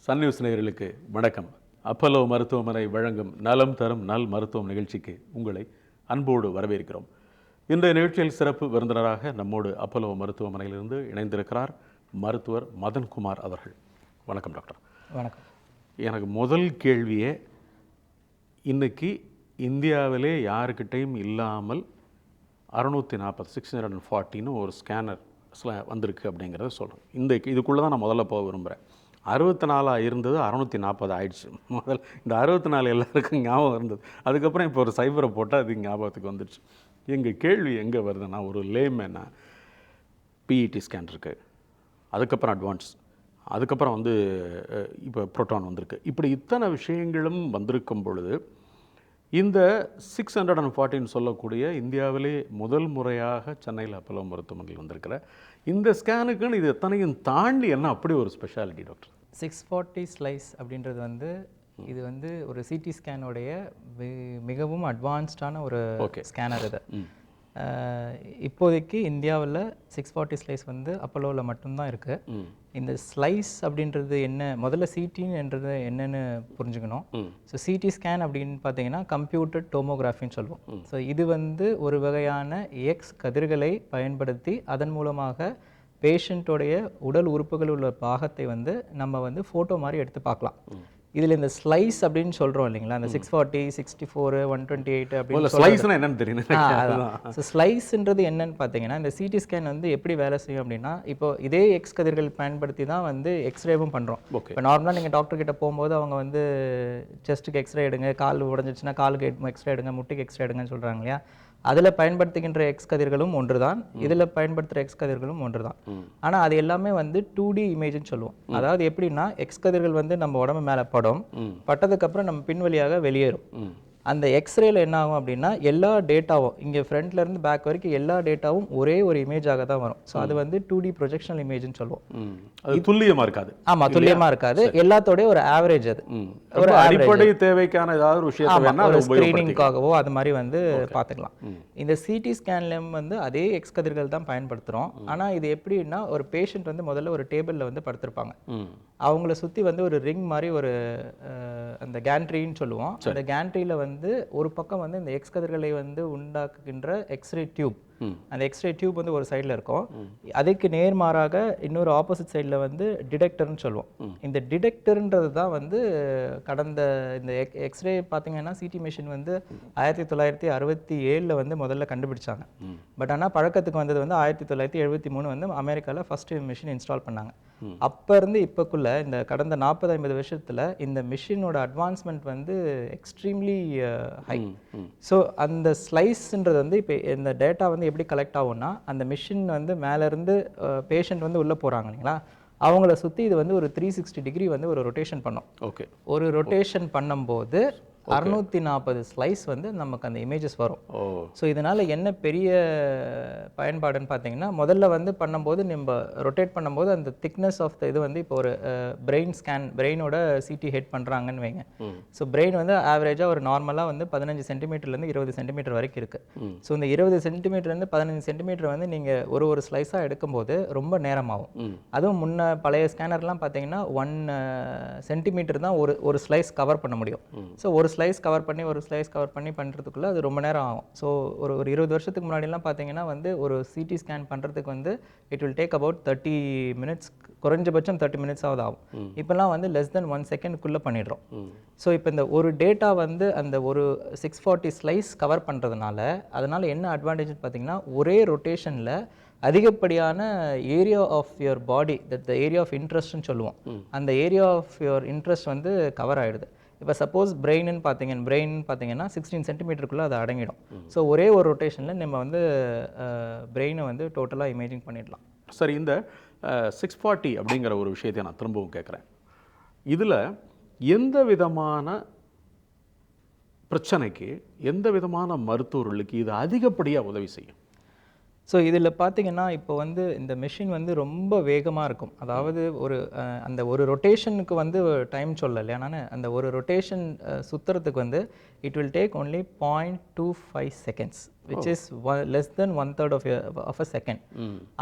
Sun news நேயர்களுக்கு வணக்கம். Apollo மருத்துவமனை வழங்கும் நலம் தரும் நல் மருத்துவம் நிகழ்ச்சிக்கு உங்களை அன்போடு வரவேற்கிறோம். இன்றைய நிகழ்ச்சியில் சிறப்பு விருந்தினராக நம்மோடு அப்பல்லோ மருத்துவமனையிலிருந்து இணைந்திருக்கிறார் மருத்துவர் மதன்குமார் அவர்கள். வணக்கம் டாக்டர். வணக்கம். எனக்கு முதல் கேள்வியே, இன்னைக்கு இந்தியாவிலே யாருக்கிட்டையும் இல்லாமல் 640 ஒரு ஸ்கேனர் வந்திருக்கு அப்படிங்கிறத சொல்கிறேன். இதுக்குள்ளே தான் நான் முதல்ல போக விரும்புகிறேன். 64 இருந்தது, 640 ஆயிடுச்சு. இந்த 64 எல்லாருக்கும் ஞாபகம் இருந்தது. அதுக்கப்புறம் இப்போ ஒரு சைபரை போட்டால் அது ஞாபகத்துக்கு வந்துடுச்சு. எங்கள் கேள்வி எங்கே வருதுன்னா, ஒரு லேமேனா பிஇடி ஸ்கேன் இருக்குது, அதுக்கப்புறம் அட்வான்ஸ், அதுக்கப்புறம் இப்போ ப்ரோட்டான் வந்திருக்கு. இப்படி இத்தனை விஷயங்களும் வந்திருக்கும் பொழுது இந்த 614 சொல்லக்கூடிய இந்தியாவிலே முதல் முறையாக சென்னையில் அப்பல்லோ மருத்துவமனையில் வந்திருக்கிற இந்த ஸ்கேனுக்குன்னு இது எத்தனையும் தாண்டி என்ன அப்படி ஒரு ஸ்பெஷாலிட்டி டாக்டர்? 640 ஸ்லைஸ் அப்படின்றது இது ஒரு சிடி ஸ்கேனுடைய மிகவும் அட்வான்ஸ்டான ஒரு ஸ்கேனர். இது இப்போதைக்கு இந்தியாவில் 640 ஸ்லைஸ் அப்பல்லோவில் மட்டும்தான் இருக்குது. இந்த ஸ்லைஸ் அப்படின்றது என்ன, முதல்ல சிடின்றது என்னன்னு புரிஞ்சுக்கணும். ஸோ சிடி ஸ்கேன் அப்படின்னு பார்த்தீங்கன்னா கம்ப்யூட்டர் டோமோகிராஃபின்னு சொல்லுவோம். ஸோ இது ஒரு வகையான எக்ஸ் கதிர்களை பயன்படுத்தி அதன் மூலமாக பேஷண்ட்டோடைய உடல் உறுப்புகள் உள்ள பாகத்தை நம்ம ஃபோட்டோ மாதிரி எடுத்து பார்க்கலாம். இதில் இந்த ஸ்லைஸ் அப்படின்னு சொல்கிறோம் இல்லைங்களா, அந்த 640, 64, 128 அப்படின்னு ஸ்லைஸ்னா என்னன்னு தெரியும். ஸோ ஸ்லைஸ்ன்றது என்னன்னு பார்த்தீங்கன்னா, இந்த சிடி ஸ்கேன் எப்படி வேலை செய்யும் அப்படின்னா, இப்போ இதே எக்ஸ் கதிர்கள் பயன்படுத்தி தான் எக்ஸ்ரேவும் பண்ணுறோம். இப்போ நார்மலாக நீங்கள் டாக்டர் கிட்ட போகும்போது அவங்க செஸ்ட்டுக்கு எக்ஸ்ரே எடுங்க, கால் உடஞ்சிச்சுன்னா காலுக்கு எக்ஸ்ரே எடுங்க, முட்டிக்கு எக்ஸ்ரே எடுங்கன்னு சொல்கிறாங்க இல்லையா. அதில் பயன்படுத்துகின்ற எக்ஸ் கதிர்களும் ஒன்று தான், இதில் பயன்படுத்துகிற எக்ஸ் கதிர்களும் ஒன்று தான். ஆனால் அது எல்லாமே 2D இமேஜ்னு சொல்லுவோம். அதாவது எப்படின்னா, எக்ஸ் கதிர்கள் நம்ம உடம்பு மேலே பட்டதுக்கப்புறம் நம்ம பின்வழியாக வெளியேறும். அந்த எக்ஸ்ரேல என்ன ஆகும் அப்படின்னா, எல்லா டேட்டாவும் இங்கே ஃப்ரண்ட்ல இருந்து பேக் வரைக்கும் எல்லா டேட்டாவும் ஒரே ஒரு இமேஜாக தான் வரும். ஸோ அது 2D ப்ரொஜெக்ஷனல் இமேஜ்னு சொல்லுவோம். அது துல்லியமாக இருக்காது. ஆமாம், துல்லியமாக இருக்காது. எல்லாத்தோடைய ஒரு ஆவரேஜ். அது ஒரு அடிப்படை தேவைக்கான ஏதாவது ஒரு விஷயத்தை ஸ்கிரீனிங்காகவோ அது மாதிரி பார்த்துக்கலாம். இந்த சிடி ஸ்கேன்லையும் அதே எக்ஸ் கதிர்கள் தான் பயன்படுத்துகிறோம். ஆனால் இது எப்படின்னா, ஒரு பேஷண்ட் முதல்ல ஒரு டேபிளில் படுத்திருப்பாங்க. அவங்கள சுற்றி ஒரு ரிங் மாதிரி ஒரு அந்த கேண்ட்ரின்னு சொல்லுவோம். அந்த கேண்ட்ரியில் ஒரு பக்கம் இந்த எக்ஸ் கதிர்களை உண்டாக்குகின்ற எக்ஸ்ரே டியூப், அந்த எக்ஸ்ரே டியூப் ஒரு சைடில் இருக்கும். அதுக்கு நேர்மாறாக இன்னொரு ஆப்போசிட் சைடில் டிடெக்டர்னு சொல்லுவோம். இந்த டிடெக்டர்ன்றது தான் கடந்த இந்த எக்ஸ்ரே பார்த்தீங்கன்னா சிடி மிஷின் 1967 முதல்ல கண்டுபிடிச்சாங்க. பட் ஆனால் பழக்கத்துக்கு வந்தது 1973 அமெரிக்காவில் ஃபர்ஸ்ட் மிஷின் இன்ஸ்டால் பண்ணாங்க. அப்போ இருந்து இப்போக்குள்ள இந்த கடந்த 40-50 வருஷத்தில் இந்த மிஷினோட அட்வான்ஸ்மெண்ட் எக்ஸ்ட்ரீம்லி ஹை. ஸோ அந்த ஸ்லைஸ்ன்றது இப்போ இந்த டேட்டா எப்படி கலெக்ட் ஆகும்னா, அந்த மிஷின் மேலேருந்து பேஷண்ட் உள்ளே போகிறாங்க இல்லைங்களா, அவங்கள சுற்றி இது ஒரு 360 டிகிரி ஒரு ரொட்டேஷன் பண்ணோம். ஓகே, ஒரு ரொட்டேஷன் பண்ணும்போது 640 ஸ்லைஸ் நமக்கு அந்த இமேஜஸ் வரும். ஸோ இதனால் என்ன பெரிய பயன்பாடுன்னு பார்த்தீங்கன்னா, முதல்ல பண்ணும்போது நம்ம ரொட்டேட் பண்ணும்போது அந்த திக்னஸ் ஆஃப் த இது இப்போ ஒரு பிரெயின் ஸ்கேன், பிரெயினோட சிடி ஹெட் பண்ணுறாங்கன்னு வைங்க. ஸோ பிரெயின் ஆவரேஜாக ஒரு நார்மலாக 15 சென்டிமீட்டர்லேருந்து 20 சென்டிமீட்டர் வரைக்கும் இருக்குது. ஸோ இந்த 20 சென்டிமீட்டர்லேருந்து 15 சென்டிமீட்டர் நீங்கள் ஒரு ஸ்லைஸாக எடுக்கும்போது ரொம்ப நேரமாகும். அதுவும் பழைய ஸ்கேனர்லாம் பார்த்தீங்கன்னா 1 சென்டிமீட்டர் தான் ஒரு ஸ்லைஸ் கவர் பண்ண முடியும். ஸோ ஒரு ஸ்லைஸ் கவர் பண்ணி பண்ணுறதுக்குள்ளே அது ரொம்ப நேரம் ஆகும். ஸோ ஒரு 20 வருஷத்துக்கு முன்னாடிலாம் பார்த்தீங்கன்னா ஒரு சிடி ஸ்கேன் பண்ணுறதுக்கு it will take about 30 minutes, குறைஞ்சபட்சம் 30 மினிட்ஸாவது ஆகும். இப்போல்லாம் லெஸ் தென் 1 செகண்டுக்குள்ளே பண்ணிடுறோம். ஸோ இப்போ இந்த ஒரு டேட்டா அந்த ஒரு 640 ஸ்லைஸ் கவர் பண்ணுறதுனால அதனால் என்ன அட்வான்டேஜ் பார்த்தீங்கன்னா, ஒரே ரொட்டேஷனில் அதிகப்படியான area of your body, that the area of இன்ட்ரெஸ்ட்னு சொல்லுவோம், அந்த area of your interest cover ஆகிடுது. இப்போ சப்போஸ் பிரெயின் பார்த்தீங்கன்னா 16 சென்டிமீட்டருக்குள்ளே அது அடங்கிடும். ஸோ ஒரே ஒரு ரொட்டேஷனில் நம்ம பிரெயினை டோட்டலாக இமேஜிங் பண்ணிடலாம். சரி, இந்த 640 அப்படிங்கிற ஒரு விஷயத்தை நான் திரும்பவும் கேட்குறேன். இதில் எந்த விதமான பிரச்சனைக்கு, எந்த விதமான மருத்துவர்களுக்கு இது அதிகப்படியாக உதவி செய்யும்? ஸோ இதில் பார்த்தீங்கன்னா, இப்போ இந்த மிஷின் ரொம்ப வேகமாக இருக்கும். அதாவது அந்த ஒரு ரொட்டேஷனுக்கு டைம் சொல்லலை, ஆனால் அந்த ஒரு ரொட்டேஷன் சுற்றுறதுக்கு it will take only 0.25 seconds, which is less then 1/3 of a second.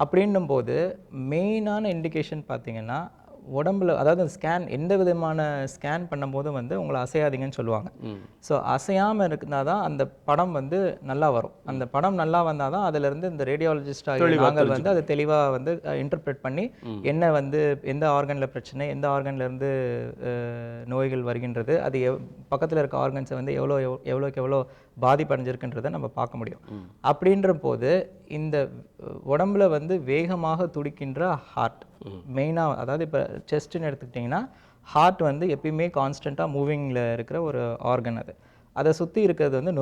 அப்படின்னும் போது மெயினான இண்டிகேஷன் பார்த்தீங்கன்னா உடம்புல அதாவது ஸ்கேன் எந்த விதமான ஸ்கேன் பண்ணும்போதும் வந்து உங்களை அசையாதீங்கன்னு சொல்லுவாங்க. ஸோ அசையாமல் இருந்தால் தான் அந்த படம் வந்து நல்லா வரும். அந்த படம் நல்லா வந்தால் தான் அதிலிருந்து இந்த ரேடியாலஜிஸ்ட் ஆகிய நாங்கள் வந்து அதை தெளிவாக வந்து இன்டர்பிரேட் பண்ணி என்ன வந்து எந்த ஆர்கனில் பிரச்சனை, எந்த ஆர்கன்லேருந்து நோய்கள் வருகின்றது, அது பக்கத்தில் இருக்க ஆர்கன்ஸை வந்து எவ்வளோக்கு எவ்வளோ பாதிப்படைஞ்சிருக்குன்றதை நம்ம பார்க்க முடியும். அப்படின்ற போது இந்த உடம்புல வந்து வேகமாக துடிக்கின்ற ஹார்ட் மெயினாக, அதாவது இப்போ செஸ்ட்டுன்னு எடுத்துக்கிட்டிங்கன்னா ஹார்ட் வந்து எப்பயுமே கான்ஸ்டண்ட்டாக மூவிங்கில் இருக்கிற ஒரு ஆர்கன். அதை சுற்றி இருக்கிறது வந்து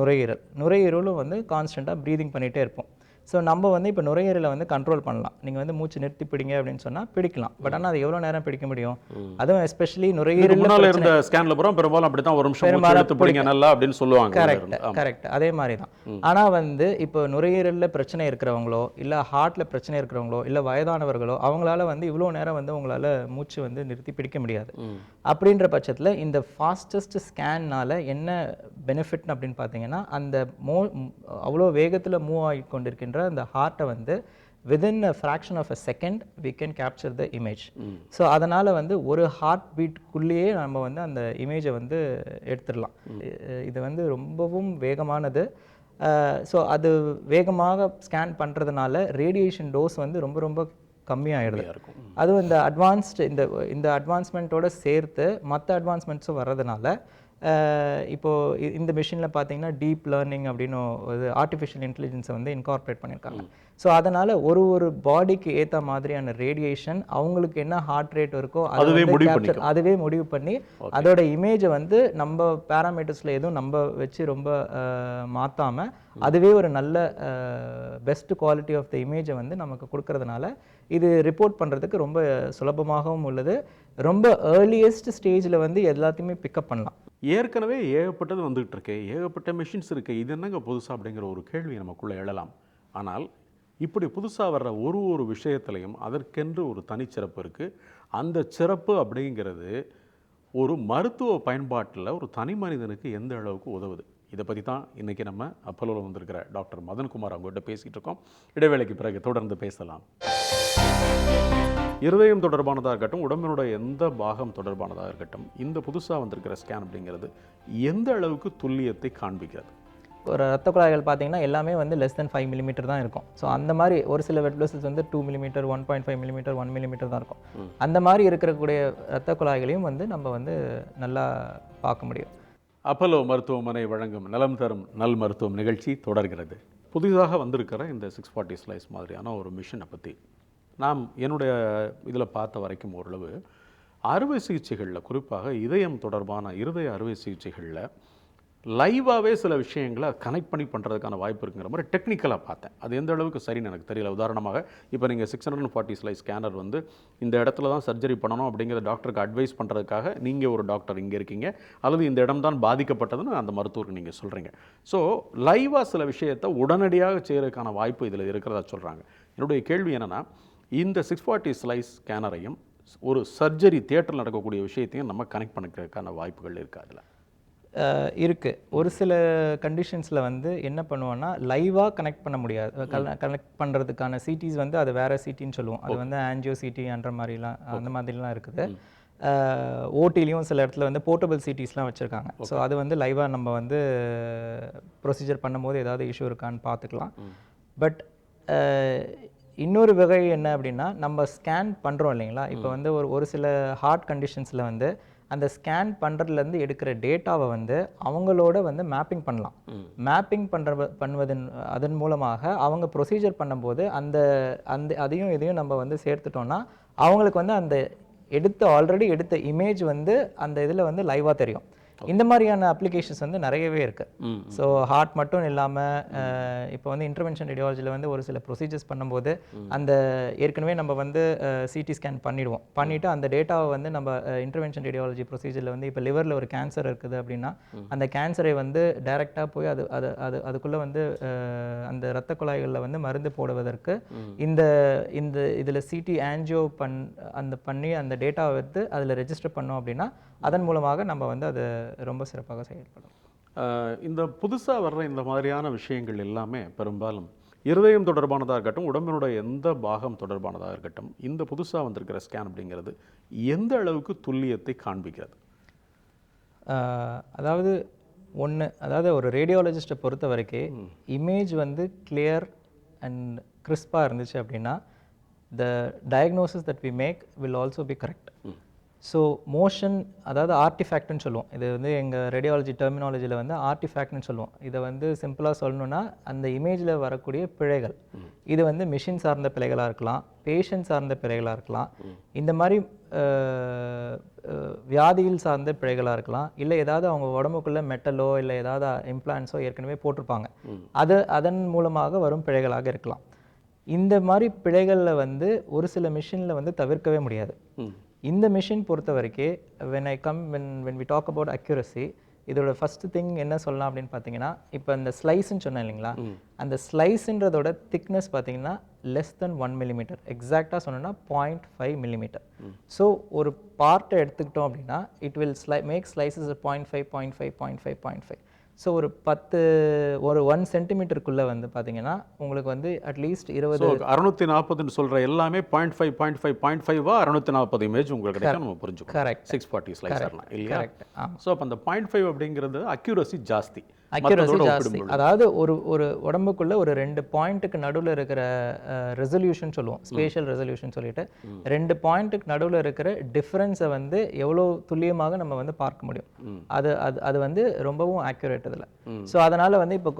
நுரையீரலும் வந்து கான்ஸ்டண்ட்டாக ப்ரீதிங் பண்ணிகிட்டே இருப்போம். ஸோ நம்ம வந்து இப்போ நுரையீரலை வந்து கண்ட்ரோல் பண்ணலாம். நீங்கள் வந்து மூச்சு நிறுத்தி பிடிங்க அப்படின்னு சொன்னால் பிடிக்கலாம். பட் ஆனால் அது எவ்வளோ நேரம் பிடிக்க முடியும்? அதுவும் எஸ்பெஷலி நுரையீரலில் இருந்த ஸ்கேனில் போகிறோம் பெரும்பாலும் அப்படி தான் ஒரு நிமிஷம் எடுத்து பிடிங்க நல்லா அப்படின்னு சொல்லுவாங்க. கரெக்ட் அதே மாதிரி தான். ஆனால் வந்து இப்போ நுரையீரலில் பிரச்சனை இருக்கிறவங்களோ இல்லை ஹார்ட்டில் பிரச்சனை இருக்கிறவங்களோ இல்லை வயதானவர்களோ அவங்களால வந்து இவ்வளோ நேரம் வந்து உங்களால் மூச்சு வந்து நிறுத்தி பிடிக்க முடியாது. அப்படின்ற பட்சத்தில் இந்த ஃபாஸ்டஸ்ட் ஸ்கேன்னால் என்ன பெனிஃபிட்னு அப்படின்னு பார்த்தீங்கன்னா அந்த அவ்வளோ வேகத்தில் மூவ் ஆகி கொண்டிருக்கின்ற அந்த ஹார்ட்டை வந்து within a fraction of a second we can capture the image. So அதனால் வந்து ஒரு ஹார்ட் பீட்குள்ளேயே நம்ம வந்து அந்த இமேஜை வந்து எடுத்துடலாம். இது வந்து ரொம்பவும் வேகமானது. ஸோ அது வேகமாக ஸ்கேன் பண்ணுறதுனால ரேடியேஷன் டோஸ் வந்து ரொம்ப ரொம்ப கம்மியாகிடுது. அதுவும் இந்த அட்வான்ஸ்மெண்ட்டோட சேர்த்து மற்ற அட்வான்ஸ்மெண்ட்ஸும் வர்றதுனால இப்போது இந்த மிஷினில் பார்த்தீங்கன்னா டீப் லேர்னிங் அப்படின்னு ஒரு ஆர்டிஃபிஷியல் இன்டெலிஜென்ஸை வந்து இன்கார்பரேட் பண்ணியிருக்காங்க. ஸோ அதனால் ஒரு பாடிக்கு ஏற்ற மாதிரியான ரேடியேஷன் அவங்களுக்கு என்ன ஹார்ட் ரேட் இருக்கோ அதுவே முடிவு பண்ணி அதோட இமேஜை வந்து நம்ம பேராமீட்டர்ஸில் எதுவும் நம்ம வச்சு ரொம்ப மாற்றாமல் அதுவே ஒரு நல்ல பெஸ்ட் குவாலிட்டி ஆஃப் த இமேஜை வந்து நமக்கு கொடுக்கறதுனால இது ரிப்போர்ட் பண்ணுறதுக்கு ரொம்ப சுலபமாகவும் உள்ளது. ரொம்ப ஏர்லியஸ்ட் ஸ்டேஜில் வந்து எல்லாத்தையுமே பிக்கப் பண்ணலாம். ஏற்கனவே ஏகப்பட்டது வந்துகிட்டு இருக்கு, ஏகப்பட்ட மிஷின்ஸ் இருக்குது, இது என்னங்க புதுசாக அப்படிங்கிற ஒரு கேள்வி நமக்குள்ளே எழலாம். ஆனால் இப்படி புதுசாக வர்ற ஒரு விஷயத்துலையும் அதற்கென்று ஒரு தனிச்சிறப்பு இருக்குது. அந்த சிறப்பு அப்படிங்கிறது ஒரு மருத்துவ பயன்பாட்டில் ஒரு தனி மனிதனுக்கு எந்த அளவுக்கு உதவுது, இதை பற்றி தான் இன்றைக்கி நம்ம அப்பல்லோவில் வந்திருக்கிற டாக்டர் மதன்குமார் அவங்ககிட்ட பேசிகிட்டு இருக்கோம். இடைவேளைக்கு பிறகு தொடர்ந்து பேசலாம். இருதயம் தொடர்பானதாக இருக்கட்டும், உடம்பினுடைய எந்த பாகம் தொடர்பானதாக இருக்கட்டும், இந்த புதுசாக வந்திருக்கிற ஸ்கேன் அப்படிங்கிறது எந்த அளவுக்கு துல்லியத்தை காண்பிக்கிறது? ஒரு ரத்த குழாய்கள் பார்த்தீங்கன்னா எல்லாமே வந்து less than 5 mm தான் இருக்கும். ஸோ அந்த மாதிரி ஒரு சில வெட் வெசல்ஸ் வந்து 2 mm, 1.5 mm, 1 mm தான் இருக்கும். அந்த மாதிரி இருக்கக்கூடிய ரத்த குழாய்களையும் வந்து நம்ம வந்து நல்லா பார்க்க முடியும். அப்பல்லோ மருத்துவமனை வழங்கும் நலம் தரும் நல் மருத்துவம் நிகழ்ச்சி தொடர்கிறது. புதிதாக வந்திருக்கிற இந்த 640 ஸ்லைஸ் மாதிரியான ஒரு மிஷினை பற்றி நாம் என்னுடைய இதில் பார்த்த வரைக்கும் ஓரளவு அறுவை சிகிச்சைகளில், குறிப்பாக இதயம் தொடர்பான இருதய அறுவை சிகிச்சைகளில் லைவாகவே சில விஷயங்களை கனெக்ட் பண்ணி பண்ணுறதுக்கான வாய்ப்பு இருக்குங்கிற மாதிரி டெக்னிக்கலாக பார்த்தேன். அது எந்த அளவுக்கு சரின்னு எனக்கு தெரியல. உதாரணமாக இப்போ நீங்கள் 640 ஸ்லைஸ் ஸ்கேனர் வந்து இந்த இடத்துல தான் சர்ஜரி பண்ணணும் அப்படிங்கிற டாக்டருக்கு அட்வைஸ் பண்ணுறதுக்காக நீங்கள் ஒரு டாக்டர் இங்கே இருக்கீங்க, அல்லது இந்த இடம் தான் பாதிக்கப்பட்டதுன்னு அந்த மருத்துவருக்கு நீங்கள் சொல்கிறீங்க. ஸோ லைவாக சில விஷயத்தை உடனடியாக செய்கிறதுக்கான வாய்ப்பு இதில் இருக்கிறதா சொல்கிறாங்க. என்னுடைய கேள்வி என்னென்னா, இந்த 640 ஸ்லைஸ் ஸ்கேனரையும் ஒரு சர்ஜரி தியேட்டரில் நடக்கக்கூடிய விஷயத்தையும் நம்ம கனெக்ட் பண்ணிக்கிறதுக்கான வாய்ப்புகள் இருக்குது? அதில் இருக்குது. ஒரு சில கண்டிஷன்ஸில் வந்து என்ன பண்ணுவோன்னா லைவாக கனெக்ட் பண்ண முடியாது. கனெக்ட் பண்ணுறதுக்கான சிடிஸ் வந்து அது வேறு சிட்டின்னு சொல்லுவோம். அது வந்து ஆன்ஜியோ சிட்டின்ற மாதிரிலாம் அந்த மாதிரிலாம் இருக்குது. ஓடிலையும் சில இடத்துல வந்து போர்ட்டபிள் சிட்டிஸ்லாம் வச்சுருக்காங்க. ஸோ அது வந்து லைவாக நம்ம வந்து ப்ரொசீஜர் பண்ணும்போது ஏதாவது இஷ்யூ இருக்கான்னு பார்த்துக்கலாம். பட் இன்னொரு வகை என்ன அப்படின்னா, நம்ம ஸ்கேன் பண்ணுறோம் இல்லைங்களா, இப்போ வந்து ஒரு சில ஹார்ட் கண்டிஷன்ஸில் வந்து அந்த ஸ்கேன் பண்ணுறதுலேருந்து எடுக்கிற டேட்டாவை வந்து அவங்களோட வந்து மேப்பிங் பண்ணலாம். மேப்பிங் அதன் மூலமாக அவங்க ப்ரொசீஜர் பண்ணும்போது அதையும் இதையும் நம்ம வந்து சேர்த்துட்டோம்னா அவங்களுக்கு வந்து அந்த ஆல்ரெடி எடுத்த இமேஜ் வந்து அந்த இதில் வந்து லைவாக தெரியும். இந்த மாதிரியான அப்ளிகேஷன்ஸ் வந்து நிறையவே இருக்குது. ஸோ ஹார்ட் மட்டும் இல்லாமல் இப்போ வந்து இன்டர்வென்ஷன் ரேடியாலஜியில் வந்து ஒரு சில ப்ரொசீஜர்ஸ் பண்ணும்போது அந்த ஏற்கனவே நம்ம வந்து சிடி ஸ்கேன் பண்ணிவிட்டு அந்த டேட்டாவை வந்து நம்ம இன்டர்வென்ஷன் ரேடியாலஜி ப்ரொசீஜரில் வந்து இப்போ லிவரில் ஒரு கேன்சர் இருக்குது அப்படின்னா அந்த கேன்சரை வந்து டைரெக்டாக போய் அதுக்குள்ளே வந்து அந்த இரத்த குழாய்களில் வந்து மருந்து போடுவதற்கு இந்த இதில் சிடி ஆன்ஜியோ பண்ணி அந்த டேட்டாவை எடுத்து அதில் ரெஜிஸ்டர் பண்ணோம் அப்படின்னா அதன் மூலமாக நம்ம வந்து அது ரொம்ப சிறப்பாக செயல்படும். இந்த புதுசாக வர்ற இந்த மாதிரியான விஷயங்கள் எல்லாமே பெரும்பாலும் இருதயம் தொடர்பானதாக இருக்கட்டும், உடம்பினுடைய எந்த பாகம் தொடர்பானதாக இருக்கட்டும், இந்த புதுசாக வந்திருக்கிற ஸ்கேன் அப்படிங்கிறது எந்த அளவுக்கு துல்லியத்தை காண்பிக்கிறது? அதாவது அதாவது ஒரு ரேடியாலஜிஸ்ட்டை பொறுத்த வரைக்கும் இமேஜ் வந்து கிளியர் அண்ட் கிறிஸ்பாக இருந்துச்சு அப்படின்னா the diagnosis that we make will also be correct. So motion, அதாவது ஆர்டிஃபேக்ட்னு சொல்லுவோம். இது வந்து எங்கள் ரேடியாலஜி டெர்மினாலஜியில் வந்து ஆர்டிஃபேக்ட்னு சொல்லுவோம். இதை வந்து சிம்பிளாக சொல்லணுன்னா அந்த இமேஜில் வரக்கூடிய பிழைகள், இது வந்து மிஷின் சார்ந்த பிழைகளாக இருக்கலாம், பேஷண்ட் சார்ந்த பிழைகளாக இருக்கலாம், இந்த மாதிரி வியாதியில் சார்ந்த பிழைகளாக இருக்கலாம், இல்லை ஏதாவது அவங்க உடம்புக்குள்ளே மெட்டலோ இல்லை ஏதாவது இம்ப்ளான்ஸோ ஏற்கனவே போட்டிருப்பாங்க, அதன் மூலமாக வரும் பிழைகளாக இருக்கலாம். இந்த மாதிரி பிழைகளில் வந்து ஒரு சில மிஷினில் வந்து தவிர்க்கவே முடியாது. இந்த மிஷின் பொறுத்த வரைக்கும் when we talk about accuracy, இதோட ஃபர்ஸ்ட் திங் என்ன சொல்லலாம் அப்படின்னு பார்த்தீங்கன்னா, இப்போ இந்த ஸ்லைஸ்ன்னு சொன்னேன் இல்லைங்களா, அந்த ஸ்லைஸுன்றதோட திக்னஸ் பார்த்தீங்கன்னா லெஸ் தென் 1 millimeter, எக்ஸாக்டாக சொன்னோன்னா 0.5 millimeter. ஸோ ஒரு பார்ட்டை எடுத்துக்கிட்டோம் அப்படின்னா it will make slices 0.5. So ஒரு 1 சென்டிமீட்டருக்குள்ளே வந்து பார்த்தீங்கன்னா உங்களுக்கு வந்து அட்லீஸ்ட் 20 640 சொல்கிற எல்லாமே 0.5 640 இமேஜ் உங்களுக்கு கிடைக்கும், நம்ம புரிஞ்சுக்கணும். கரெக்ட். 640 ஸ்லைஸ் இல்லையா? கரெக்ட். ஸோ அப்போ அந்த 0.5 அப்படிங்கிறது அக்யூரசி ஜாஸ்தி. ஜாஸ்தி. அதாவது ஒரு உடம்புக்குள்ள ஒரு 2 பாயிண்ட்டுக்கு நடுவில் இருக்கிற ரெசல்யூஷன் சொல்லுவோம், ஸ்பேஷியல் ரெசல்யூஷன் சொல்லிட்டு 2 பாயிண்ட்டுக்கு நடுவில் இருக்கிற டிஃப்ரென்ஸை வந்து எவ்வளோ துல்லியமாக நம்ம வந்து பார்க்க முடியும். அது வந்து ரொம்பவும் ஆக்யூரேட் இதில். ஸோ அதனால் வந்து இப்போ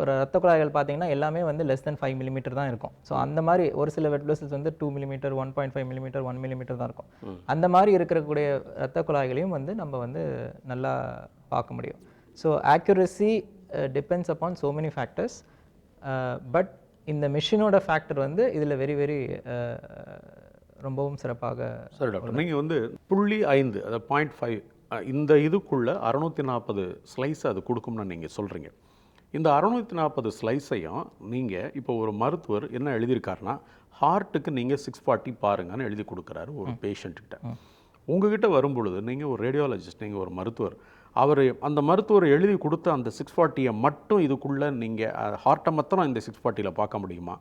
ஒரு ரத்த குழாய்கள் பார்த்தீங்கன்னா எல்லாமே வந்து லெஸ் தென் 5 millimeter தான் இருக்கும். ஸோ அந்த மாதிரி ஒரு சில வெட் வெசல்ஸ் வந்து 2 millimeter, 1.5 millimeter, 1 millimeter தான் இருக்கும். அந்த மாதிரி இருக்கக்கூடிய ரத்த குழாய்களையும் வந்து நம்ம வந்து நல்லா பார்க்க முடியும். So accuracy depends upon so many factors, but இந்த மிஷினோட ஃபேக்டர் வந்து இதில் வெரி ரொம்பவும் சிறப்பாக. சரி டாக்டர், நீங்கள் வந்து 0.5 அதாவது 0.5 இந்த இதுக்குள்ளே 640 ஸ்லைஸ் அது கொடுக்கும்னு நீங்கள் சொல்கிறீங்க. இந்த 640 ஸ்லைஸையும் நீங்கள் இப்போ ஒரு மருத்துவர் என்ன எழுதியிருக்காருன்னா, ஹார்ட்டுக்கு நீங்கள் 640 பாருங்கன்னு எழுதி கொடுக்குறாரு ஒரு பேஷண்ட்டுக்கிட்ட. உங்ககிட்ட வரும்பொழுது நீங்கள் ஒரு ரேடியாலஜிஸ்ட், நீங்கள் ஒரு மருத்துவர், அந்த மருத்துவர் எழுதி கொடுத்த அந்த 640 மட்டும் இதுக்குள்ளே நீங்கள் ஹார்ட்டை மாத்திரம் இந்த 640 பார்க்க முடியுமா,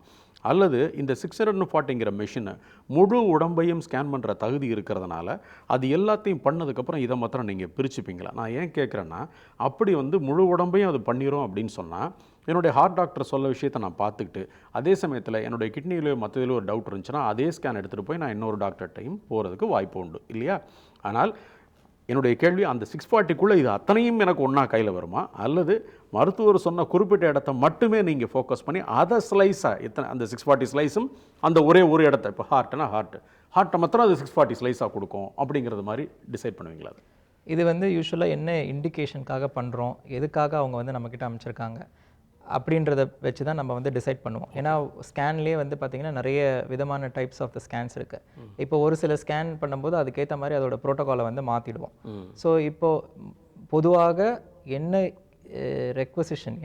அல்லது இந்த 640ங்கிற மெஷினை முழு உடம்பையும் ஸ்கேன் பண்ணுற தகுதி இருக்கிறதுனால அது எல்லாத்தையும் பண்ணதுக்கப்புறம் இதை மாத்திரம் நீங்கள் பிரிச்சுப்பீங்களா? நான் ஏன் கேட்குறேன்னா, அப்படி வந்து முழு உடம்பையும் அது பண்ணிடும் அப்படின்னு சொன்னால் என்னுடைய ஹார்ட் டாக்டர் சொல்ல விஷயத்தை நான் பார்த்துக்கிட்டு அதே சமயத்தில் என்னுடைய கிட்னியிலோ மற்றதிலோ ஒரு டவுட் இருந்துச்சுன்னா அதே ஸ்கேன் எடுத்துகிட்டு போய் நான் இன்னொரு டாக்டர்கிட்டையும் போகிறதுக்கு வாய்ப்பு உண்டு இல்லையா? ஆனால் என்னுடைய கேள்வி, அந்த 640க்குள்ளே இது அத்தனையும் எனக்கு ஒன்றா கையில் வருமா, அல்லது மருத்துவர் சொன்ன குறிப்பிட்ட இடத்த மட்டுமே நீங்கள் ஃபோக்கஸ் பண்ணி அதை ஸ்லைஸாக அந்த 640 ஸ்லைஸும் அந்த ஒரே ஒரு இடத்த, இப்போ ஹார்ட்னா ஹார்ட்டை மாத்திரம் அது 640 ஸ்லைஸாக கொடுக்கும் அப்படிங்கிறது மாதிரி டிசைட் பண்ணுவீங்களா? இது வந்து யூஸ்வலாக என்ன இண்டிகேஷனுக்காக பண்ணுறோம், எதுக்காக அவங்க வந்து நம்மக்கிட்ட அமைச்சிருக்காங்க அப்படின்றத வச்சு தான் நம்ம வந்து டிசைட் பண்ணுவோம். ஏன்னா ஸ்கேன்லேயே வந்து பார்த்திங்கன்னா நிறைய விதமான டைப்ஸ் ஆஃப் த ஸ்கேன்ஸ் இருக்குது. இப்போ ஒரு சில ஸ்கேன் பண்ணும்போது அதுக்கேற்ற மாதிரி அதோட ப்ரோட்டோகாலை வந்து மாற்றிடுவோம். ஸோ இப்போது பொதுவாக என்ன ரெக்வசிஷன்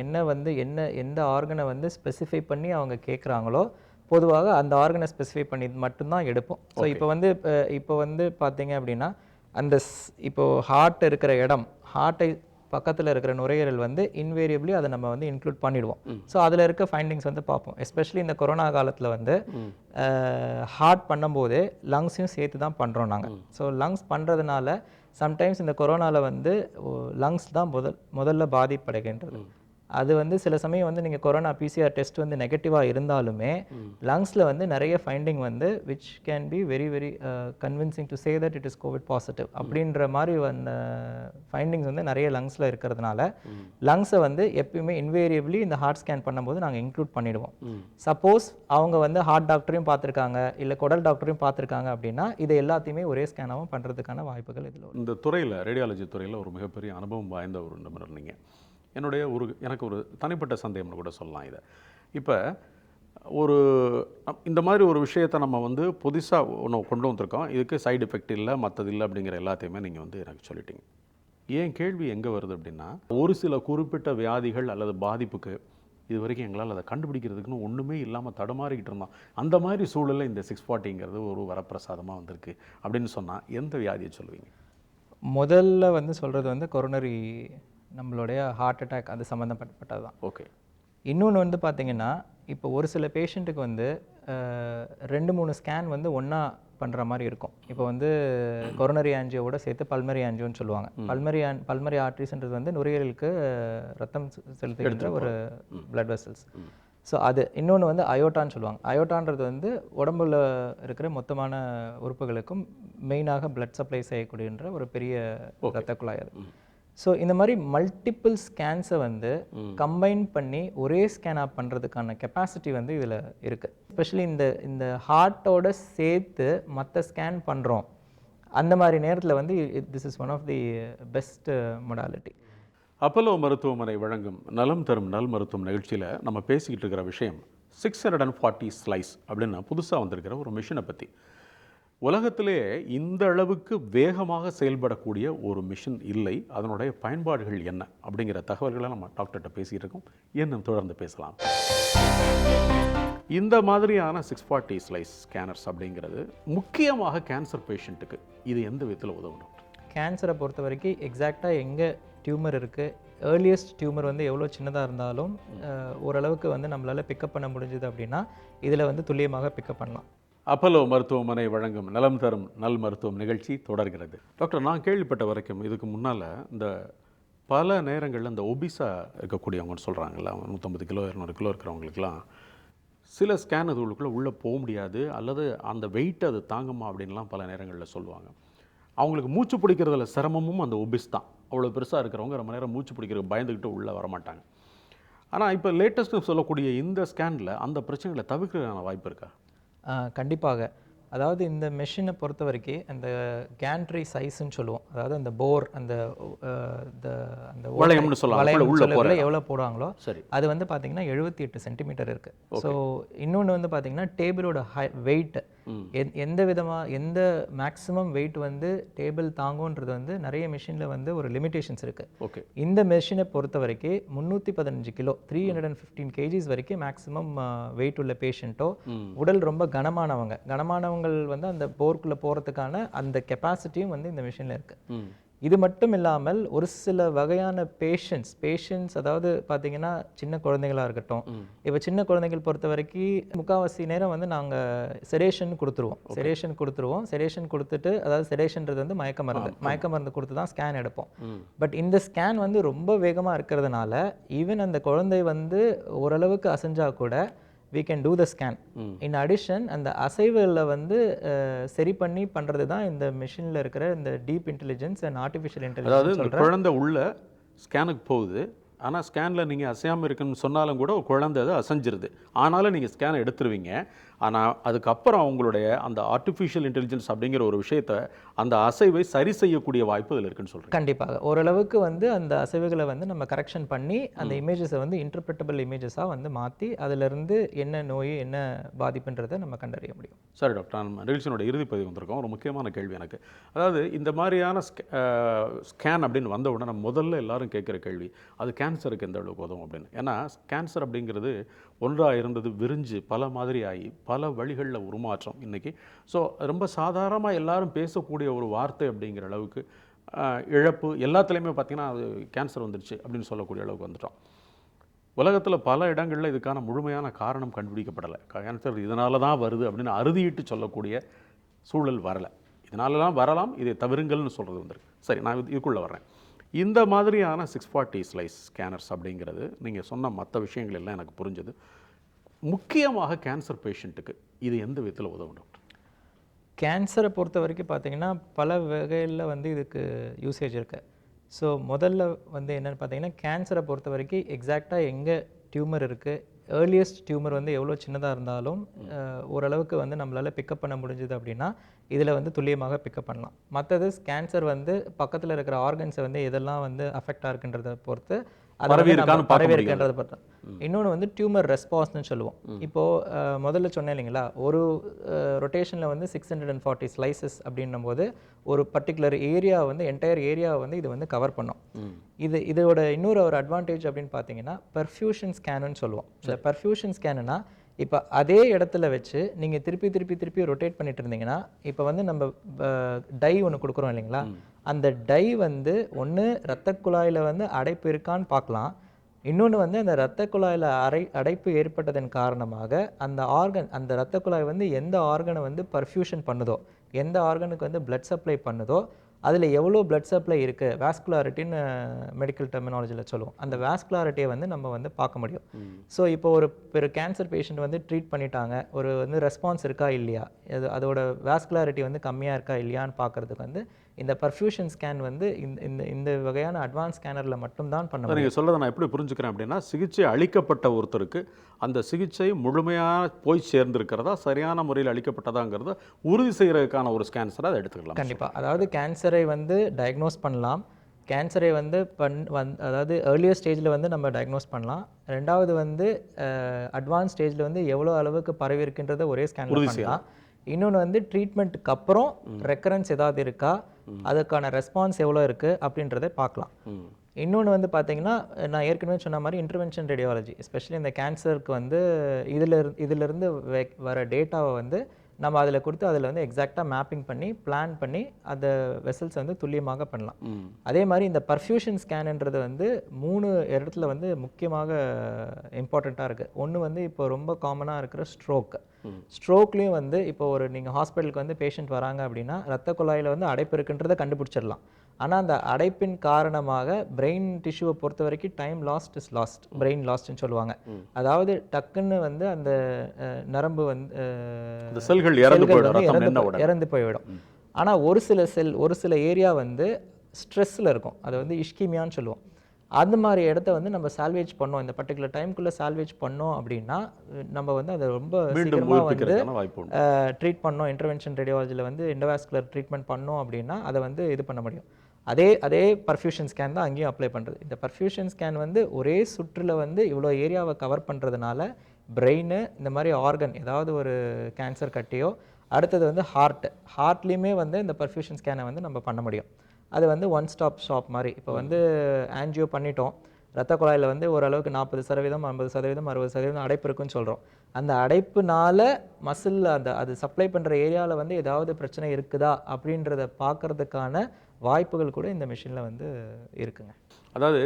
எந்த ஆர்கனை வந்து ஸ்பெசிஃபை பண்ணி அவங்க கேட்குறாங்களோ பொதுவாக அந்த ஆர்கனை ஸ்பெசிஃபை பண்ணி மட்டும்தான் எடுப்போம். ஸோ இப்போ வந்து பார்த்தீங்க அப்படின்னா அந்த இப்போது ஹார்ட் இருக்கிற இடம், ஹார்ட்டை பக்கத்தில் இருக்கிற நுரையீரல் வந்து இன்வேரியபிளி அதை நம்ம வந்து இன்க்ளூட் பண்ணிடுவோம். ஸோ அதில் இருக்க ஃபைண்டிங்ஸ் வந்து பார்ப்போம். எஸ்பெஷலி இந்த கொரோனா காலத்தில் வந்து ஹார்ட் பண்ணும்போது லங்ஸையும் சேர்த்து தான் பண்ணுறோம் நாங்கள். ஸோ லங்ஸ் பண்ணுறதுனால சம்டைம்ஸ் இந்த கொரோனாவில் வந்து லங்ஸ் தான் முதல்ல பாதிப்படைகின்றது. அது வந்து சில சமயம் வந்து நீங்கள் கொரோனா பிசிஆர் டெஸ்ட் வந்து நெகட்டிவாக இருந்தாலுமே லங்ஸில் வந்து நிறைய ஃபைண்டிங் வந்து which can be very convincing to say that it is Covid positive அப்படின்ற மாதிரி அந்த ஃபைண்டிங்ஸ் வந்து நிறைய லங்ஸில் இருக்கிறதுனால லங்ஸை வந்து எப்பயுமே இன்வேரியபிளி இந்த ஹார்ட் ஸ்கேன் பண்ணும்போது நாங்கள் இன்க்ளூட் பண்ணிடுவோம். சப்போஸ் அவங்க வந்து ஹார்ட் டாக்டரையும் பார்த்துருக்காங்க இல்லை குடல் டாக்டரையும் பார்த்துருக்காங்க அப்படின்னா இதை எல்லாத்தையுமே ஒரே ஸ்கேனாகவும் பண்ணுறதுக்கான வாய்ப்புகள் இதில். இந்த துறையில் ரேடியாலஜி துறையில் ஒரு மிகப்பெரிய அனுபவம் வாய்ந்த ஒரு நிபுணர் நீங்கள். எனக்கு ஒரு தனிப்பட்ட சந்தேகம்னு கூட சொல்லலாம் இதை. இப்போ இந்த மாதிரி ஒரு விஷயத்தை நம்ம வந்து புதுசாக ஒன்று கொண்டு வந்திருக்கோம், இதுக்கு சைடு எஃபெக்ட் இல்லை மற்றது இல்லை அப்படிங்கிற எல்லாத்தையுமே நீங்கள் வந்து எனக்கு சொல்லிட்டீங்க. ஏன் கேள்வி எங்கே வருது அப்படின்னா, ஒரு சில குறிப்பிட்ட வியாதிகள் அல்லது பாதிப்புக்கு இது வரைக்கும் எங்களால் அதை கண்டுபிடிக்கிறதுக்குன்னு ஒன்றுமே இல்லாமல் தடுமாறிக்கிட்டு இருந்தோம். அந்த மாதிரி சூழலில் இந்த 640ங்கிறது ஒரு வரப்பிரசாதமாக வந்திருக்கு அப்படின்னு சொன்னால் எந்த வியாதியை சொல்லுவீங்க? முதல்ல வந்து சொல்கிறது வந்து கொரோனரி, நம்மளுடைய ஹார்ட் அட்டாக் அது சம்மந்தப்பட்டது தான். ஓகே. இன்னொன்று வந்து பார்த்திங்கன்னா இப்போ ஒரு சில பேஷண்ட்டுக்கு வந்து 2-3 ஸ்கேன் வந்து ஒன்றா பண்ணுற மாதிரி இருக்கும். இப்போ வந்து கொரோனரி ஆஞ்சியோவோட சேர்த்து பல்மரி ஆஞ்சியோன்னு சொல்லுவாங்க. பல்மரி ஆர்ட்ரிஸ்ன்றது வந்து நுரையீரலுக்கு ரத்தம் செலுத்துகின்ற ஒரு பிளட் வெசல்ஸ். ஸோ அது இன்னொன்று வந்து அயோட்டான்னு சொல்லுவாங்க. அயோட்டான்றது வந்து உடம்புல இருக்கிற மொத்தமான உறுப்புகளுக்கும் மெயினாக பிளட் சப்ளை செய்யக்கூடியன்ற ஒரு பெரிய ரத்த குழாய் அது. ஸோ இந்த மாதிரி மல்டிபிள் ஸ்கேன்ஸை வந்து கம்பைன் பண்ணி ஒரே ஸ்கேனாக பண்ணுறதுக்கான கெப்பாசிட்டி வந்து இதில் இருக்குது. எஸ்பெஷலி இந்த ஹார்ட்டோட சேர்த்து மற்ற ஸ்கேன் பண்ணுறோம் அந்த மாதிரி நேரத்தில் வந்து this is one of the best modality. Apollo மருத்துவமனை வழங்கும் நலம் தரும் நல் மருத்துவம் நிகழ்ச்சியில் நம்ம பேசிக்கிட்டு இருக்கிற விஷயம் 640 ஸ்லைஸ் அப்படின்னு புதுசாக வந்திருக்கிற ஒரு மிஷினை பற்றி. உலகத்திலே இந்த அளவுக்கு வேகமாக செயல்படக்கூடிய ஒரு மிஷின் இல்லை. அதனுடைய பயன்பாடுகள் என்ன அப்படிங்கிற தகவல்களை நம்ம டாக்டர்கிட்ட பேசிகிட்டு இருக்கோம். இன்னும் தொடர்ந்து பேசலாம். இந்த மாதிரியான 640 ஸ்லைஸ் ஸ்கேனர்ஸ் அப்படிங்கிறது முக்கியமாக கேன்சர் பேஷண்ட்டுக்கு இது எந்த விதத்தில் உதவும்? கேன்சரை பொறுத்த வரைக்கும் எக்ஸாக்டாக எங்கே டியூமர் இருக்குது, ஏர்லியஸ்ட் டியூமர் வந்து எவ்வளோ சின்னதாக இருந்தாலும் ஓரளவுக்கு வந்து நம்மளால் பிக்கப் பண்ண முடிஞ்சுது அப்படின்னா இதில் வந்து துல்லியமாக பிக்கப் பண்ணலாம். அப்பல்லோ மருத்துவமனை வழங்கும் நலம் தரும் நல் மருத்துவம் நிகழ்ச்சி தொடர்கிறது. டாக்டர், நான் கேள்விப்பட்ட வரைக்கும் இதுக்கு முன்னால் இந்த பல நேரங்களில் இந்த ஒபிஸாக இருக்கக்கூடியவங்கன்னு சொல்கிறாங்கல்ல, 150 கிலோ 200 கிலோ இருக்கிறவங்களுக்குலாம் சில ஸ்கேன் அதுக்குள்ளே உள்ளே போக முடியாது, அல்லது அந்த வெயிட் அது தாங்குமா அப்படின்லாம் பல நேரங்களில் சொல்லுவாங்க. அவங்களுக்கு மூச்சு பிடிக்கிறதுல சிரமமும் அந்த ஒபிஸ் தான். அவ்வளோ பெருசாக இருக்கிறவங்க ரொம்ப நேரம் மூச்சு பிடிக்கிறதுக்கு பயந்துக்கிட்டு உள்ளே வரமாட்டாங்க. ஆனால் இப்போ லேட்டஸ்ட்டு சொல்லக்கூடிய இந்த ஸ்கேனில் அந்த பிரச்சனைகளை தவிர்க்கிறதுக்கான வாய்ப்பு இருக்கா? கண்டிப்பாக. அதாவது இந்த மெஷினை பொறுத்த வரைக்கும் அந்த கேண்ட்ரி சைஸ்ன்னு சொல்லுவோம். அதாவது அந்த போர் அந்த வளையம்னு சொல்லலாம் எவ்வளோ போடுவாங்களோ அது வந்து பார்த்தீங்கன்னா 78 சென்டிமீட்டர் இருக்குது. ஸோ இன்னொன்று வந்து பார்த்தீங்கன்னா டேபிளோட வெயிட் எந்த மேக்ஸிமம் வெயிட் வந்து டேபிள் தாங்குன்றது வந்து நிறைய மிஷினில் வந்து ஒரு லிமிடேஷன்ஸ் இருக்குது. இந்த மெஷினை பொறுத்த வரைக்கும் 315 கிலோ 315 கேஜிஸ் வரைக்கும் மேக்ஸிமம் வெயிட் உள்ள பேஷண்ட்டோ உடல் ரொம்ப கனமானவங்கள் வந்து அந்த போர்க்குள்ளே போகிறதுக்கான அந்த கெப்பாசிட்டியும் வந்து இந்த மிஷினில் இருக்குது. இது மட்டும் இல்லாமல் ஒரு சில வகையான பேஷண்ட்ஸ் அதாவது பார்த்தீங்கன்னா சின்ன குழந்தைகளாக இருக்கட்டும். இப்போ சின்ன குழந்தைகள் பொறுத்த வரைக்கும் முக்கால்வாசி நேரம் வந்து நாங்கள் செடேஷன் கொடுத்துருவோம். செடேஷன் கொடுத்துட்டு, அதாவது செடேஷன்றது வந்து மயக்க மருந்து கொடுத்து தான் ஸ்கேன் எடுப்போம். பட் இந்த ஸ்கேன் வந்து ரொம்ப வேகமாக இருக்கிறதுனால ஈவன் அந்த குழந்தை வந்து ஓரளவுக்கு அசைஞ்சா கூட we can do the scan. In addition, அந்த அசைவுகளில் வந்து சரி பண்ணி பண்ணுறது தான் இந்த மிஷினில் இருக்கிற இந்த deep intelligence and artificial intelligence. அதாவது இந்த குழந்தை உள்ள ஸ்கேனுக்கு போகுது, ஆனால் ஸ்கேனில் நீங்கள் அசையாமல் இருக்குன்னு சொன்னாலும் கூட ஒரு குழந்தை அது அசைஞ்சிருது. ஆனாலும் நீங்கள் ஸ்கேனை எடுத்துருவீங்க. ஆனால் அதுக்கப்புறம் அவங்களுடைய அந்த ஆர்டிஃபிஷியல் இன்டெலிஜென்ஸ் அப்படிங்கிற ஒரு விஷயத்தை அந்த அசைவை சரி செய்யக்கூடிய வாய்ப்பு இதில் இருக்குன்னு சொல்கிறேன். கண்டிப்பாக ஓரளவுக்கு வந்து அந்த அசைவுகளை வந்து நம்ம கரெக்ஷன் பண்ணி அந்த இமேஜஸை வந்து இன்டர்பிரட்டபிள் இமேஜஸாக வந்து மாற்றி அதிலிருந்து என்ன நோய் என்ன பாதிப்புன்றதை நம்ம கண்டறிய முடியும். சரி டாக்டர், நம்ம நிகழ்ச்சியினோட இறுதி பதிவு வந்திருக்கோம். ஒரு முக்கியமான கேள்வி எனக்கு. அதாவது இந்த மாதிரியான ஸ்கேன் அப்படின்னு வந்த உடனே நம்ம முதல்ல எல்லாரும் கேட்குற கேள்வி, அது கேன்சருக்கு எந்த அளவுக்கு உதவும் அப்படின்னு. ஏன்னா கேன்சர் அப்படிங்கிறது ஒன்றாக இருந்தது விரிஞ்சு பல மாதிரி ஆகி பல வழிகளில் உருமாற்றம் இன்றைக்கி. ஸோ ரொம்ப சாதாரணமாக எல்லாரும் பேசக்கூடிய ஒரு வார்த்தை அப்படிங்கிற அளவுக்கு இழப்பு எல்லாத்துலேயுமே பார்த்திங்கன்னா அது கேன்சர் வந்துடுச்சு அப்படின்னு சொல்லக்கூடிய அளவுக்கு வந்துட்டோம். உலகத்தில் பல இடங்களில் இதுக்கான முழுமையான காரணம் கண்டுபிடிக்கப்படலை. கேன்சர் இதனால தான் வருது அப்படின்னு அறுதியிட்டு சொல்லக்கூடிய சூழல் வரலை. இதனால தான் வரலாம், இதை தவிருங்கள்னு சொல்கிறது வந்துருக்கு. சரி, நான் இதுக்குள்ளே வர்றேன். இந்த மாதிரியான 640 ஸ்லைஸ் ஸ்கேனர்ஸ் அப்படிங்கிறது நீங்கள் சொன்ன மற்ற விஷயங்கள் எல்லாம் எனக்கு புரிஞ்சது. முக்கியமாக கேன்சர் பேஷண்ட்டுக்கு இது எந்த விதத்தில் உதவும் டாக்டர்? கேன்சரை பொறுத்த வரைக்கும் பார்த்தீங்கன்னா பல வகையில் வந்து இதுக்கு யூசேஜ் இருக்குது. ஸோ முதல்ல வந்து என்னென்னு பார்த்தீங்கன்னா கேன்சரை பொறுத்த வரைக்கும் எக்ஸாக்டாக எங்கே டியூமர் இருக்குது, ஏர்லியஸ்ட் டியூமர் வந்து எவ்வளோ சின்னதாக இருந்தாலும் ஓரளவுக்கு வந்து நம்மளால் பிக்கப் பண்ண முடிஞ்சுது அப்படின்னா இதில் வந்து துல்லியமாக பிக்கப் பண்ணலாம். மற்றது கேன்சர் வந்து பக்கத்தில் இருக்கிற ஆர்கன்ஸை வந்து எதெல்லாம் வந்து அஃபெக்டாக இருக்குன்றதை பொறுத்து பரவியிருக்கின்றதை பொறுத்து. இன்னொன்று வந்து டியூமர் ரெஸ்பான்ஸ்னு சொல்லுவோம். இப்போது முதல்ல சொன்னேன் இல்லைங்களா, ஒரு ரொட்டேஷனில் வந்து 640 ஸ்லைசஸ் அப்படின்னும் போது ஒரு பர்டிகுலர் ஏரியா வந்து என்டையர் ஏரியாவை வந்து இது வந்து கவர் பண்ணோம். இதோட இன்னொரு ஒரு அட்வான்டேஜ் அப்படின்னு பார்த்தீங்கன்னா பர்ஃபியூஷன் ஸ்கேனுன்னு சொல்லுவோம். இந்த பர்ஃபியூஷன் ஸ்கேனுனா இப்போ அதே இடத்துல வச்சு நீங்கள் திருப்பி ரொட்டேட் பண்ணிட்டு இருந்தீங்கன்னா இப்போ வந்து நம்ம டை ஒன்று கொடுக்குறோம் இல்லைங்களா, அந்த டை வந்து ஒன்று இரத்த குழாயில் வந்து அடைப்பு இருக்கான்னு பார்க்கலாம், இன்னொன்று வந்து அந்த இரத்த குழாயில் அடைப்பு ஏற்பட்டதன் காரணமாக அந்த ஆர்கன், அந்த இரத்த குழாய் வந்து எந்த ஆர்கனை வந்து பர்ஃப்யூஷன் பண்ணுதோ, எந்த ஆர்கனுக்கு வந்து பிளட் சப்ளை பண்ணுதோ, அதில் எவ்வளோ பிளட் சப்ளை இருக்குது, வாஸ்குலாரிட்டின்னு மெடிக்கல் டெர்மினாலஜியில் சொல்லுவோம். அந்த வாஸ்குலாரிட்டியை வந்து நம்ம வந்து பார்க்க முடியும். ஸோ இப்போ ஒரு கேன்சர் பேஷண்ட் வந்து ட்ரீட் பண்ணிட்டாங்க, ஒரு வந்து ரெஸ்பான்ஸ் இருக்கா இல்லையா, அதோட வாஸ்குலாரிட்டி வந்து கம்மியாக இருக்கா இல்லையான்னு பார்க்குறதுக்கு வந்து இந்த பர்ஃப்யூஷன் ஸ்கேன் வந்து இந்த வகையான அட்வான்ஸ் ஸ்கேனரில் மட்டும்தான் பண்ண முடியும். நீங்கள் சொல்கிறத நான் எப்படி புரிஞ்சுக்கிறேன் அப்படின்னா, சிகிச்சை அளிக்கப்பட்ட ஒருத்தருக்கு அந்த சிகிச்சை முழுமையாக போய் சேர்ந்திருக்கிறதா, சரியான முறையில் அளிக்கப்பட்டதாங்கிறத உறுதி செய்கிறதுக்கான ஒரு ஸ்கேன்ஸராக அதை எடுத்துக்கலாம். கண்டிப்பாக. அதாவது கேன்சரை வந்து டயக்னோஸ் பண்ணலாம். கேன்சரை வந்து அதாவது ஏர்லியர் ஸ்டேஜில் வந்து நம்ம டயக்னோஸ் பண்ணலாம். ரெண்டாவது வந்து அட்வான்ஸ் ஸ்டேஜில் வந்து எவ்வளோ அளவுக்கு பரவி இருக்கின்றதை ஒரே ஸ்கேனில் பண்ணலாம். இன்னொன்று வந்து ட்ரீட்மெண்ட்டுக்கு அப்புறம் ரெக்கரன்ஸ் ஏதாவது இருக்கா, அதுக்கான ரெஸ்பான்ஸ் எவ்வளோ இருக்குது அப்படின்றத பார்க்கலாம். இன்னொன்று வந்து பார்த்தீங்கன்னா, நான் ஏற்கனவே சொன்ன மாதிரி இன்டர்வென்ஷன் ரேடியாலஜி, எஸ்பெஷலி இந்த கேன்சருக்கு வந்து இதிலிருந்து வர டேட்டாவை வந்து நம்ம அதில் கொடுத்து அதில் வந்து எக்ஸாக்டாக மேப்பிங் பண்ணி பிளான் பண்ணி அந்த வெசல்ஸ் வந்து துல்லியமாக பண்ணலாம். அதே மாதிரி இந்த பர்ஃப்யூஷன் ஸ்கேனுன்றது வந்து 3 இடத்துல வந்து முக்கியமாக இம்பார்ட்டண்ட்டாக இருக்குது. ஒன்று வந்து இப்போ ரொம்ப காமனாக இருக்கிற ஸ்ட்ரோக்லேயும் வந்து இப்போ நீங்கள் ஹாஸ்பிட்டலுக்கு வந்து பேஷண்ட் வராங்க அப்படின்னா ரத்த குழாயில் வந்து அடைப்பு இருக்குன்றதை கண்டுபிடிச்சிடலாம். ஆனால் அந்த அடைப்பின் காரணமாக பிரெயின் டிஷ்யூவை பொறுத்த வரைக்கும் time lost is lost, brain லாஸ்ட்னு சொல்லுவாங்க. அதாவது டக்குன்னு வந்து அந்த நரம்பு வந்து செல்கள் இறந்து போய்விடும். ஆனால் ஒரு சில ஏரியா வந்து ஸ்ட்ரெஸ்ஸில் இருக்கும், அதை வந்து இஷ்கிமியான்னு சொல்லுவோம். அந்த மாதிரி இடத்த வந்து நம்ம சால்வேஜ் பண்ணோம், இந்த பர்டிகுலர் டைம்குள்ளே சால்வேஜ் பண்ணோம் அப்படின்னா நம்ம வந்து அதை ரொம்ப சீக்கிரமாக வந்து ட்ரீட் பண்ணோம். இன்டர்வென்ஷன் ரேடியாலஜியில் வந்து எண்டோவாஸ்குலர் ட்ரீட்மெண்ட் பண்ணோம் அப்படின்னா அதை வந்து இது பண்ண முடியும். அதே பர்ஃப்யூஷன் ஸ்கேன் தான் அங்கேயும் அப்ளை பண்ணுறது. இந்த பர்ஃப்யூஷன் ஸ்கேன் வந்து ஒரே சுற்றில் வந்து இவ்வளோ ஏரியாவை கவர் பண்ணுறதுனால பிரெயின், இந்த மாதிரி ஆர்கன், ஏதாவது ஒரு கேன்சர் கட்டியோ, அடுத்தது வந்து ஹார்ட்லேயுமே வந்து இந்த பர்ஃப்யூஷன் ஸ்கேனை வந்து நம்ம பண்ண முடியும். அது வந்து ஒன் ஸ்டாப் ஷாப் மாதிரி. இப்போ வந்து ஆன்ஜியோ பண்ணிட்டோம், ரத்த குழாயில் வந்து ஓரளவுக்கு 40%, 50%, 60% அடைப்பு இருக்குன்னு சொல்கிறோம். அந்த அடைப்புனால மசில் அது சப்ளை பண்ணுற ஏரியாவில் வந்து ஏதாவது பிரச்சனை இருக்குதா அப்படின்றத பார்க்கறதுக்கான வாய்ப்புகள் கூட இந்த மிஷினில் வந்து இருக்குங்க. அதாவது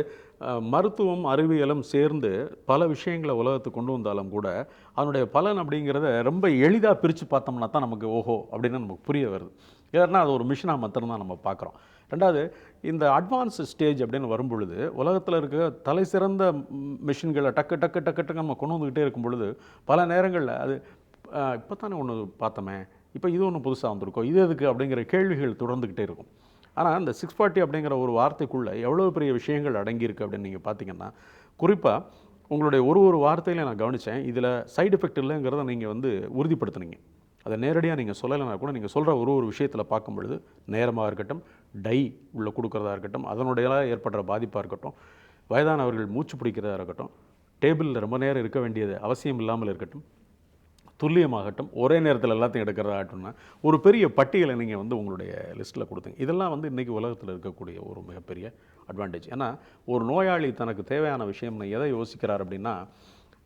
மருத்துவம் அறிவியலும் சேர்ந்து பல விஷயங்களை உலகத்துக்கு கொண்டு வந்தாலும் கூட அதனுடைய பலன் அப்படிங்கிறத ரொம்ப எளிதாக பிரித்து பார்த்தோம்னா தான் நமக்கு ஓஹோ அப்படின்னு நமக்கு புரிய வருது. ஏன்னா அது ஒரு மிஷினாக மாத்திரம்தான் நம்ம பார்க்குறோம். ரெண்டாவது, இந்த அட்வான்ஸ் ஸ்டேஜ் அப்படின்னு வரும்பொழுது உலகத்தில் இருக்க தலை சிறந்த மிஷின்களை டக்கு நம்ம கொண்டு வந்துக்கிட்டே இருக்கும் பொழுது பல நேரங்களில் அது இப்போ தானே ஒன்று பார்த்தோமே, இப்போ இது ஒன்று புதுசாக வந்திருக்கோம், இது எதுக்கு அப்படிங்கிற கேள்விகள் தொடர்ந்துக்கிட்டே இருக்கும். ஆனால் இந்த 640 அப்படிங்கிற ஒரு வார்த்தைக்குள்ளே எவ்வளோ பெரிய விஷயங்கள் அடங்கியிருக்கு அப்படின்னு நீங்கள் பார்த்தீங்கன்னா, குறிப்பாக உங்களுடைய ஒரு வார்த்தையில நான் கவனித்தேன், இதில் சைடு எஃபெக்ட் இல்லைங்கிறத நீங்கள் வந்து உறுதிப்படுத்துனீங்க. அதை நேரடியாக நீங்கள் சொல்லலைன்னா கூட நீங்கள் சொல்கிற ஒரு விஷயத்தில் பார்க்கும் பொழுது, நேரமாக இருக்கட்டும், டை உள்ள கொடுக்குறதா இருக்கட்டும், அதனுடைய ஏற்படுற பாதிப்பாக இருக்கட்டும், வயதானவர்கள் மூச்சு பிடிக்கிறதா இருக்கட்டும், டேபிளில் ரொம்ப நேரம் இருக்க வேண்டியது அவசியம் இல்லாமல் இருக்கட்டும், துல்லியமாகட்டும், ஒரே நேரத்தில் எல்லாத்தையும் எடுக்கிறதாகட்டும்னா ஒரு பெரிய பட்டியலை நீங்கள் வந்து உங்களுடைய லிஸ்ட்டில் கொடுத்தீங்க. இதெல்லாம் வந்து இன்றைக்கி உலகத்தில் இருக்கக்கூடிய ஒரு மிகப்பெரிய அட்வான்டேஜ். ஏன்னா ஒரு நோயாளி தனக்கு தேவையான விஷயம்னு எதை யோசிக்கிறார் அப்படின்னா,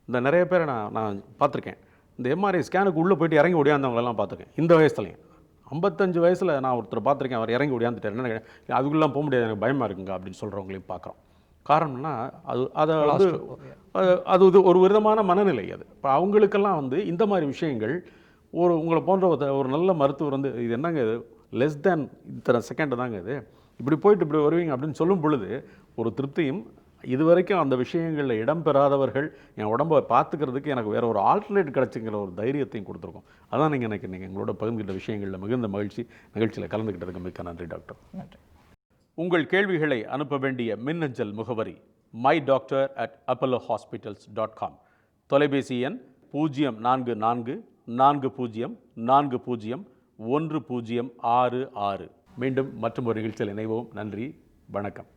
இந்த நிறைய பேரை நான் பார்த்துருக்கேன், இந்த எம்ஆர்ஐ ஸ்கேனுக்கு உள்ளே போய்ட்டு இறங்கி ஒடியாந்தவங்களெல்லாம் பார்த்துருக்கேன். இந்த வயசுலையும் 55 வயசில் நான் ஒருத்தர் பார்த்துருக்கேன், அவர் இறங்கி ஒடியாந்துட்டார், என்ன அதுக்குள்ளே போக முடியாது, எனக்கு பயமாக இருக்குங்க அப்படின்னு சொல்கிறவங்களையும் பார்க்குறோம். காரணம்னா அதை வந்து அது ஒரு விதமான மனநிலை. அது இப்போ அவங்களுக்கெல்லாம் வந்து இந்த மாதிரி விஷயங்கள் உங்களை போன்ற ஒரு நல்ல மருத்துவர் வந்து இது என்னங்க இது லெஸ் தேன் இத்தனை செகண்ட் தாங்க இது, இப்படி போயிட்டு இப்படி வருவீங்க அப்படின்னு சொல்லும் பொழுது ஒரு திருப்தியும், இது வரைக்கும் அந்த விஷயங்களில் இடம்பெறாதவர்கள் என் உடம்பை பார்த்துக்கிறதுக்கு எனக்கு வேறு ஒரு ஆல்டர்னேட் கிடச்சிங்கிற ஒரு தைரியத்தையும் கொடுத்துருக்கோம். அதான் நீங்கள் எங்களோட பகிர்ந்துகிட்ட விஷயங்களில் மிகுந்த மகிழ்ச்சி. நிகழ்ச்சியில் கலந்துக்கிட்டதுக்கு மிக்க நன்றி டாக்டர். நன்றி. உங்கள் கேள்விகளை அனுப்ப வேண்டிய மின்னஞ்சல் முகவரி mydoctor@apollohospitals.com. தொலைபேசி எண் 044404040166. மீண்டும் மற்றும் ஒரு நிகழ்ச்சியில் இணைவோம். நன்றி, வணக்கம்.